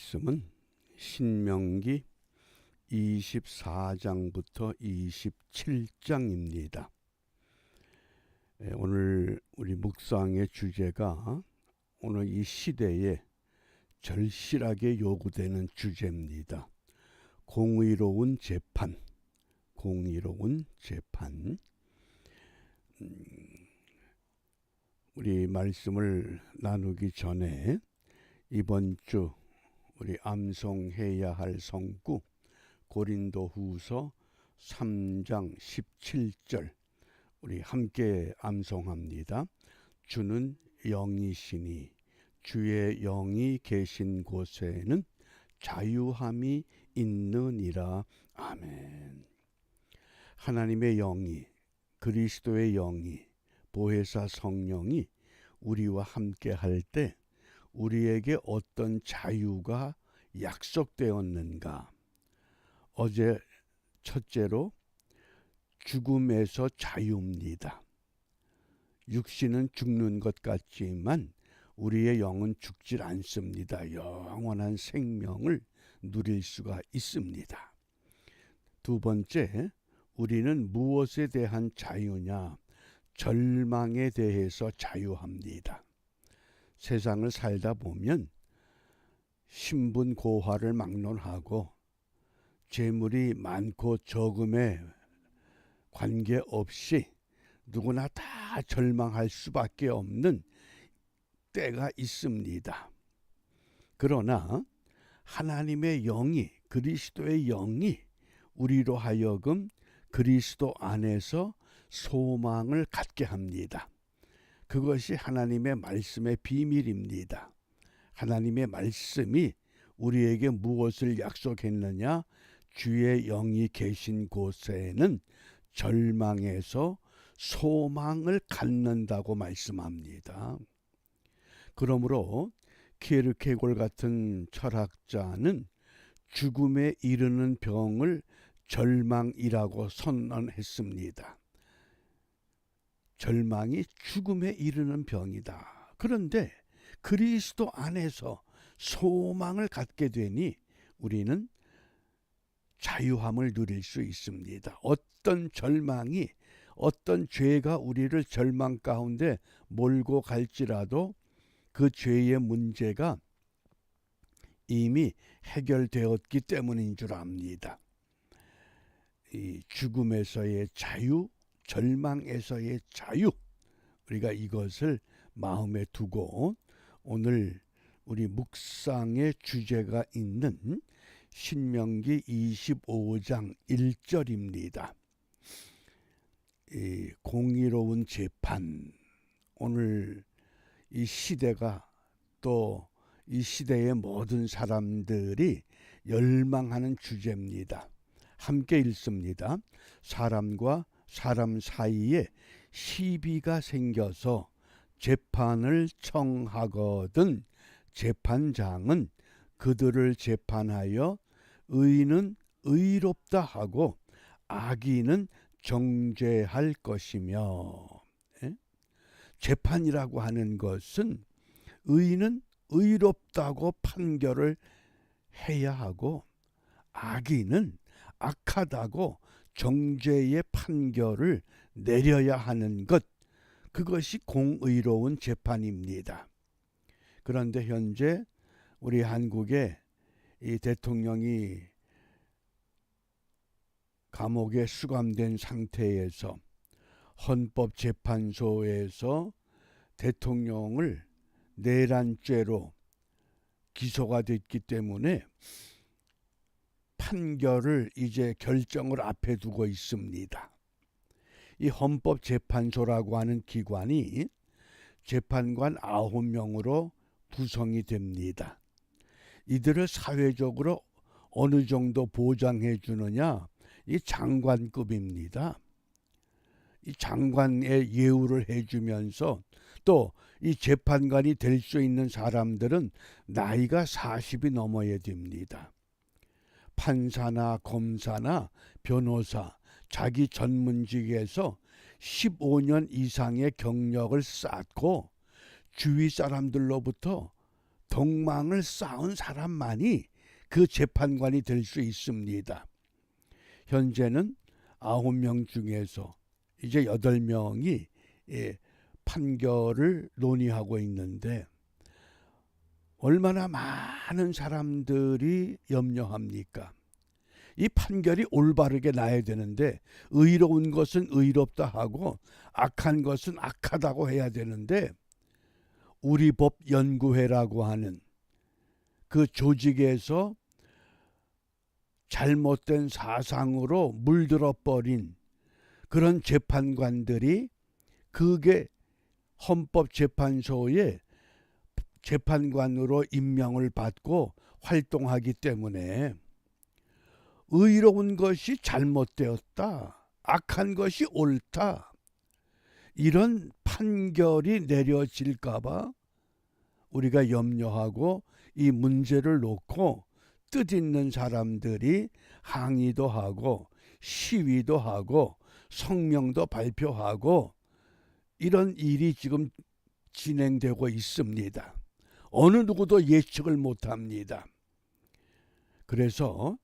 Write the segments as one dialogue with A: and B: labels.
A: 말씀은 신명기 24장부터 27장입니다. 오늘 우리 묵상의 주제가 오늘 이 시대에 절실하게 요구되는 주제입니다. 공의로운 재판. 공의로운 재판. 우리 말씀을 나누기 전에 이번 주 우리 암송해야 할 성구 고린도후서 3장 17절 우리 함께 암송합니다. 주는 영이시니 주의 영이 계신 곳에는 자유함이 있느니라. 아멘. 하나님의 영이, 그리스도의 영이, 보혜사 성령이 우리와 함께 할 때 우리에게 어떤 자유가 약속되었는가? 어제 첫째로 죽음에서 자유입니다. 육신은 죽는 것 같지만 우리의 영은 죽질 않습니다. 영원한 생명을 누릴 수가 있습니다. 두 번째, 우리는 무엇에 대한 자유냐? 절망에 대해서 자유합니다. 세상을 살다 보면 신분고화를 막론하고 재물이 많고 적음에 관계없이 누구나 다 절망할 수밖에 없는 때가 있습니다. 그러나 하나님의 영이, 그리스도의 영이 우리로 하여금 그리스도 안에서 소망을 갖게 합니다. 그것이 하나님의 말씀의 비밀입니다. 하나님의 말씀이 우리에게 무엇을 약속했느냐? 주의 영이 계신 곳에는 절망에서 소망을 갖는다고 말씀합니다. 그러므로 키에르케골 같은 철학자는 죽음에 이르는 병을 절망이라고 선언했습니다. 절망이 죽음에 이르는 병이다. 그런데 그리스도 안에서 소망을 갖게 되니 우리는 자유함을 누릴 수 있습니다. 어떤 절망이, 어떤 죄가 우리를 절망 가운데 몰고 갈지라도 그 죄의 문제가 이미 해결되었기 때문인 줄 압니다. 이 죽음에서의 자유, 절망에서의 자유, 우리가 이것을 마음에 두고 오늘 우리 묵상의 주제가 있는 신명기 25장 1절입니다. 이 공의로운 재판, 오늘 이 시대가 또 이 시대의 모든 사람들이 열망하는 주제입니다. 함께 읽습니다. 사람과 사람 사이에 시비가 생겨서 재판을 청하거든 재판장은 그들을 재판하여 의인은 의롭다 하고 악인은 정죄할 것이며. 재판이라고 하는 것은 의인은 의롭다고 판결을 해야 하고 악인은 악하다고 정죄의 판결을 내려야 하는 것, 그것이 공의로운 재판입니다. 그런데 현재 우리 한국의 이 대통령이 감옥에 수감된 상태에서 헌법재판소에서 대통령을 내란죄로 기소가 됐기 때문에 판결을 이제 결정을 앞에 두고 있습니다. 이 헌법재판소라고 하는 기관이 재판관 9명으로 구성이 됩니다. 이들을 사회적으로 어느 정도 보장해 주느냐? 이 장관급입니다. 이 장관의 예우를 해주면서 또 이 재판관이 될 수 있는 사람들은 나이가 40이 넘어야 됩니다. 판사나 검사나 변호사, 자기 전문직에서 15년 이상의 경력을 쌓고 주위 사람들로부터 덕망을 쌓은 사람만이 그 재판관이 될 수 있습니다. 현재는 9명 중에서 이제 8명이 판결을 논의하고 있는데 얼마나 많은 사람들이 염려합니까? 이 판결이 올바르게 나야 되는데 의로운 것은 의롭다 하고 악한 것은 악하다고 해야 되는데 우리 법 연구회라고 하는 그 조직에서 잘못된 사상으로 물들어 버린 그런 재판관들이 그게 헌법재판소에 재판관으로 임명을 받고 활동하기 때문에 의로운 것이 잘못되었다, 악한 것이 옳다, 이런 판결이 내려질까 봐 우리가 염려하고 이 문제를 놓고 뜻있는 사람들이 항의도 하고 시위도 하고 성명도 발표하고 이런 일이 지금 진행되고 있습니다. 어느 누구도 예측을 못합니다. 그래서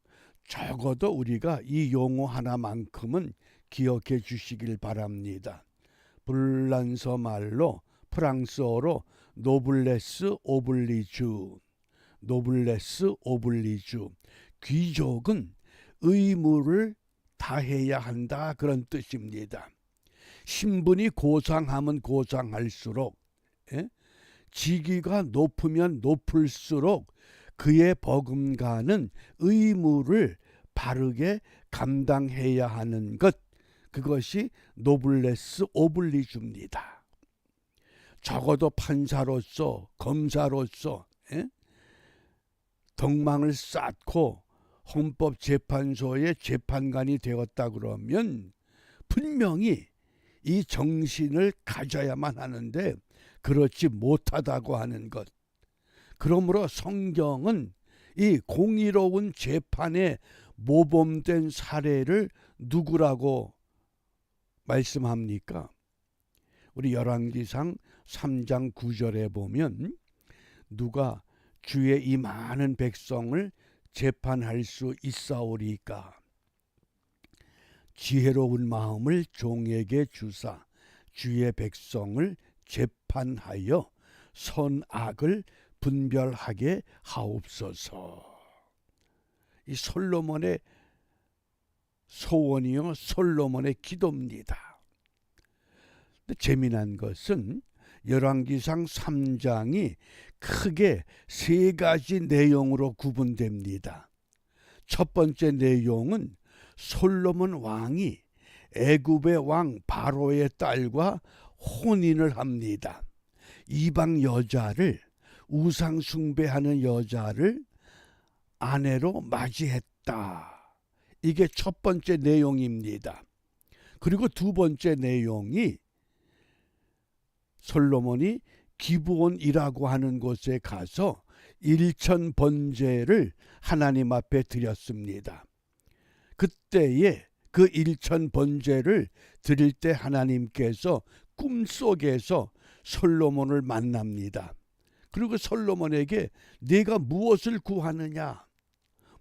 A: 적어도 우리가 이 용어 하나만큼은 기억해 주시길 바랍니다. 불란서 말로 프랑스어로 노블레스 오블리주, 노블레스 오블리주, 귀족은 의무를 다해야 한다, 그런 뜻입니다. 신분이 고상하면 고상할수록 직위가 높으면 높을수록 그의 버금가는 의무를 바르게 감당해야 하는 것, 그것이 노블레스 오블리주입니다. 적어도 판사로서 검사로서 덕망을 쌓고 헌법재판소의 재판관이 되었다 그러면 분명히 이 정신을 가져야만 하는데 그렇지 못하다고 하는 것. 그러므로 성경은 이 공의로운 재판에 모범된 사례를 누구라고 말씀합니까? 우리 열왕기상 3장 9절에 보면 누가 주의 이 많은 백성을 재판할 수 있사오리까? 지혜로운 마음을 종에게 주사 주의 백성을 재판하여 선악을 분별하게 하옵소서. 이 솔로몬의 소원이요, 솔로몬의 기도입니다. 근데 재미난 것은 열왕기상 3장이 크게 3가지 내용으로 구분됩니다. 첫 번째 내용은 솔로몬 왕이 애굽의 왕 바로의 딸과 혼인을 합니다. 이방 여자를, 우상 숭배하는 여자를 아내로 맞이했다. 이게 첫 번째 내용입니다. 그리고 두 번째 내용이 솔로몬이 기브온이라고 하는 곳에 가서 일천 번제를 하나님 앞에 드렸습니다. 그때에 그 일천 번제를 드릴 때 하나님께서 꿈속에서 솔로몬을 만납니다. 그리고 솔로몬에게 네가 무엇을 구하느냐?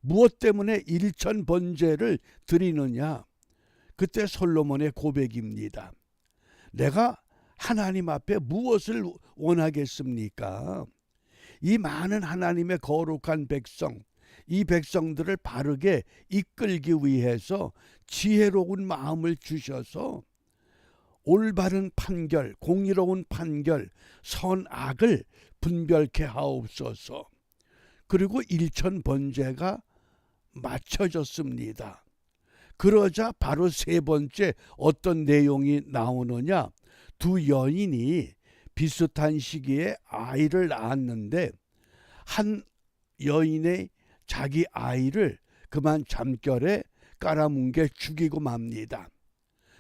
A: 무엇 때문에 일천 번제를 드리느냐? 그때 솔로몬의 고백입니다. 내가 하나님 앞에 무엇을 원하겠습니까? 이 많은 하나님의 거룩한 백성, 이 백성들을 바르게 이끌기 위해서 지혜로운 마음을 주셔서 올바른 판결, 공의로운 판결, 선악을 분별케 하옵소서. 그리고 일천 번제가 맞춰졌습니다. 그러자 바로 세 번째 어떤 내용이 나오느냐? 두 여인이 비슷한 시기에 아이를 낳았는데 한 여인의 자기 아이를 그만 잠결에 깔아뭉개 죽이고 맙니다.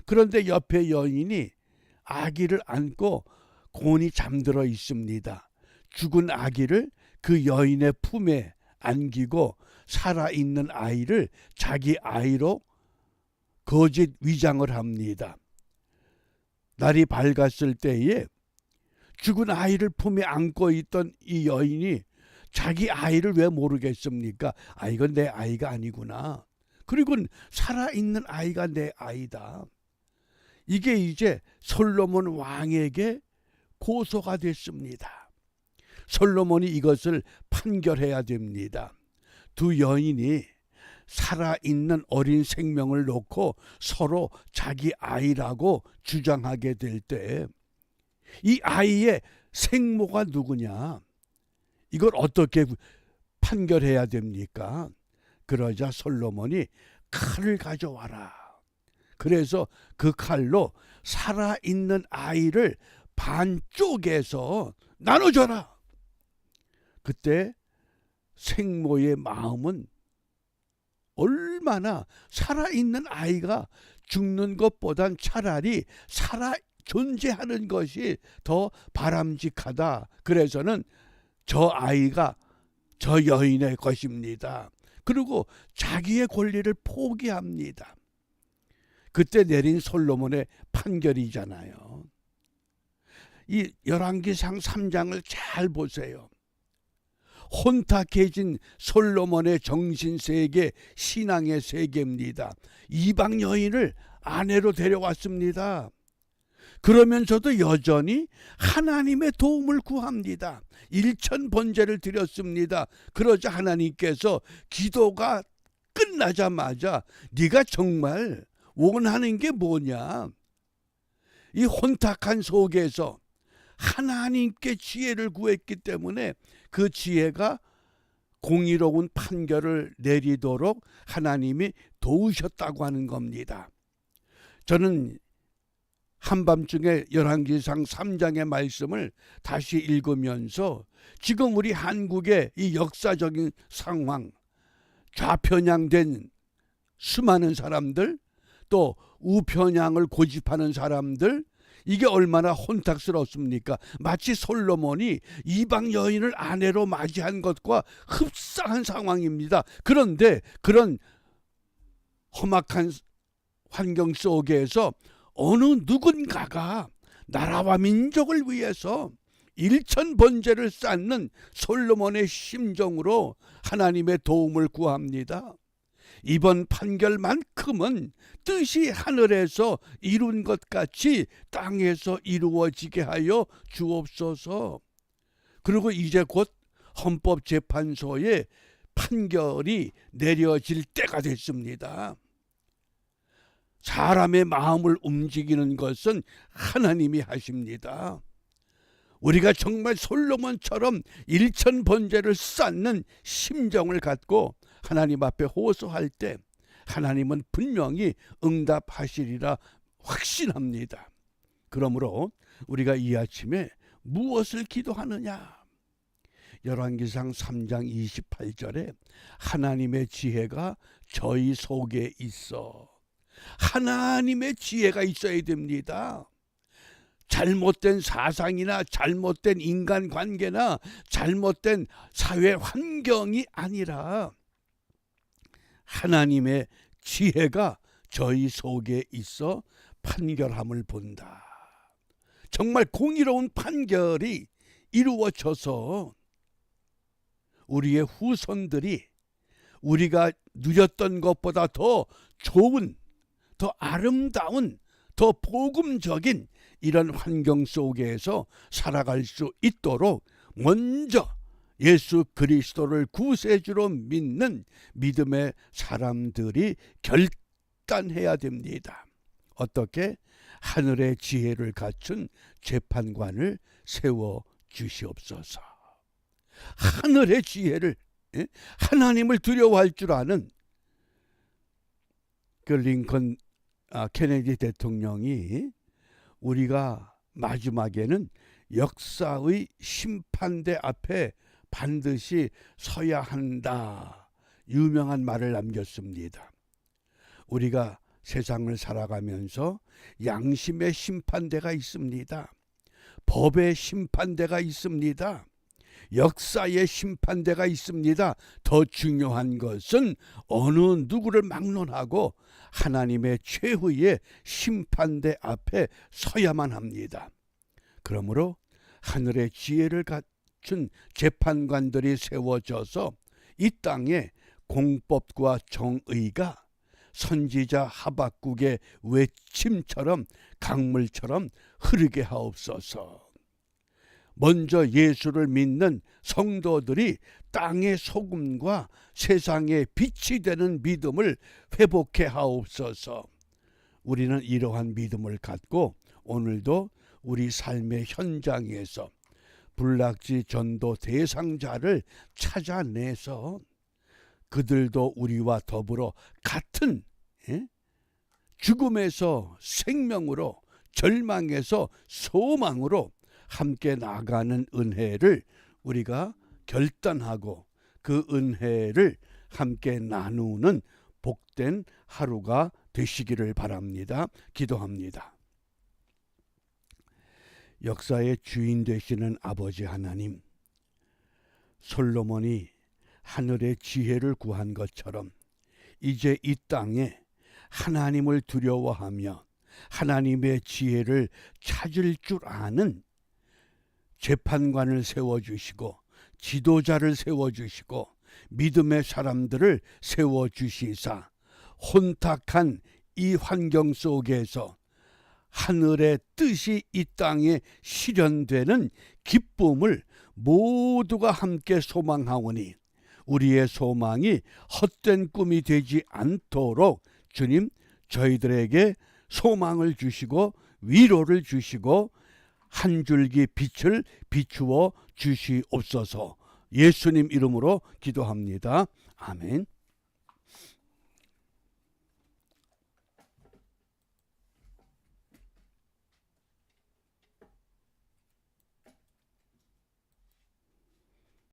A: 그런데 옆에 여인이 아기를 안고 곤히 잠들어 있습니다. 죽은 아기를 그 여인의 품에 안기고 살아있는 아이를 자기 아이로 거짓 위장을 합니다. 날이 밝았을 때에 죽은 아이를 품에 안고 있던 이 여인이 자기 아이를 왜 모르겠습니까? 아, 이건 내 아이가 아니구나. 그리고 살아있는 아이가 내 아이다. 이게 이제 솔로몬 왕에게 고소가 됐습니다. 솔로몬이 이것을 판결해야 됩니다. 두 여인이 살아있는 어린 생명을 놓고 서로 자기 아이라고 주장하게 될 때 이 아이의 생모가 누구냐? 이걸 어떻게 판결해야 됩니까? 그러자 솔로몬이 칼을 가져와라. 그래서 그 칼로 살아있는 아이를 반쪽에서 나눠줘라. 그때 생모의 마음은 얼마나 살아있는 아이가 죽는 것보단 차라리 존재하는 것이 더 바람직하다. 그래서는 저 아이가 저 여인의 것입니다. 그리고 자기의 권리를 포기합니다. 그때 내린 솔로몬의 판결이잖아요. 이 열왕기상 3장을 잘 보세요. 혼탁해진 솔로몬의 정신세계, 신앙의 세계입니다. 이방 여인을 아내로 데려왔습니다. 그러면서도 여전히 하나님의 도움을 구합니다. 일천번제를 드렸습니다. 그러자 하나님께서 기도가 끝나자마자 네가 정말 원하는 게 뭐냐? 이 혼탁한 속에서 하나님께 지혜를 구했기 때문에 그 지혜가 공의로운 판결을 내리도록 하나님이 도우셨다고 하는 겁니다. 저는 한밤중에 열왕기상 3장의 말씀을 다시 읽으면서 지금 우리 한국의 이 역사적인 상황, 좌편향된 수많은 사람들, 또 우편향을 고집하는 사람들, 이게 얼마나 혼탁스럽습니까? 마치 솔로몬이 이방 여인을 아내로 맞이한 것과 흡사한 상황입니다. 그런데 그런 험악한 환경 속에서 어느 누군가가 나라와 민족을 위해서 일천번제를 쌓는 솔로몬의 심정으로 하나님의 도움을 구합니다. 이번 판결만큼은 뜻이 하늘에서 이룬 것 같이 땅에서 이루어지게 하여 주옵소서. 그리고 이제 곧 헌법재판소의 판결이 내려질 때가 됐습니다. 사람의 마음을 움직이는 것은 하나님이 하십니다. 우리가 정말 솔로몬처럼 일천번제를 쌓는 심정을 갖고 하나님 앞에 호소할 때 하나님은 분명히 응답하시리라 확신합니다. 그러므로 우리가 이 아침에 무엇을 기도하느냐? 열왕기상 3장 28절에 하나님의 지혜가 저희 속에 있어. 하나님의 지혜가 있어야 됩니다. 잘못된 사상이나 잘못된 인간관계나 잘못된 사회 환경이 아니라 하나님의 지혜가 저희 속에 있어 판결함을 본다. 정말 공의로운 판결이 이루어져서 우리의 후손들이 우리가 누렸던 것보다 더 좋은, 더 아름다운, 더 복음적인 이런 환경 속에서 살아갈 수 있도록 먼저 예수 그리스도를 구세주로 믿는 믿음의 사람들이 결단해야 됩니다. 어떻게? 하늘의 지혜를 갖춘 재판관을 세워 주시옵소서. 하늘의 지혜를, 하나님을 두려워할 줄 아는 그 링컨 케네디 대통령이 우리가 마지막에는 역사의 심판대 앞에 반드시 서야 한다. 유명한 말을 남겼습니다. 우리가 세상을 살아가면서 양심의 심판대가 있습니다. 법의 심판대가 있습니다. 역사의 심판대가 있습니다. 더 중요한 것은 어느 누구를 막론하고 하나님의 최후의 심판대 앞에 서야만 합니다. 그러므로 하늘의 지혜를 갖춘 재판관들이 세워져서 이 땅에 공법과 정의가 선지자 하박국의 외침처럼 강물처럼 흐르게 하옵소서. 먼저 예수를 믿는 성도들이 땅의 소금과 세상의 빛이 되는 믿음을 회복해 하옵소서. 우리는 이러한 믿음을 갖고 오늘도 우리 삶의 현장에서 불락지 전도 대상자를 찾아내서 그들도 우리와 더불어 같은 죽음에서 생명으로, 절망에서 소망으로 함께 나가는 은혜를 우리가 결단하고 그 은혜를 함께 나누는 복된 하루가 되시기를 바랍니다. 기도합니다. 역사의 주인 되시는 아버지 하나님, 솔로몬이 하늘의 지혜를 구한 것처럼 이제 이 땅에 하나님을 두려워하며 하나님의 지혜를 찾을 줄 아는 재판관을 세워주시고 지도자를 세워주시고 믿음의 사람들을 세워주시사 혼탁한 이 환경 속에서 하늘의 뜻이 이 땅에 실현되는 기쁨을 모두가 함께 소망하오니 우리의 소망이 헛된 꿈이 되지 않도록 주님 저희들에게 소망을 주시고 위로를 주시고 한 줄기 빛을 비추어 주시옵소서. 예수님 이름으로 기도합니다. 아멘.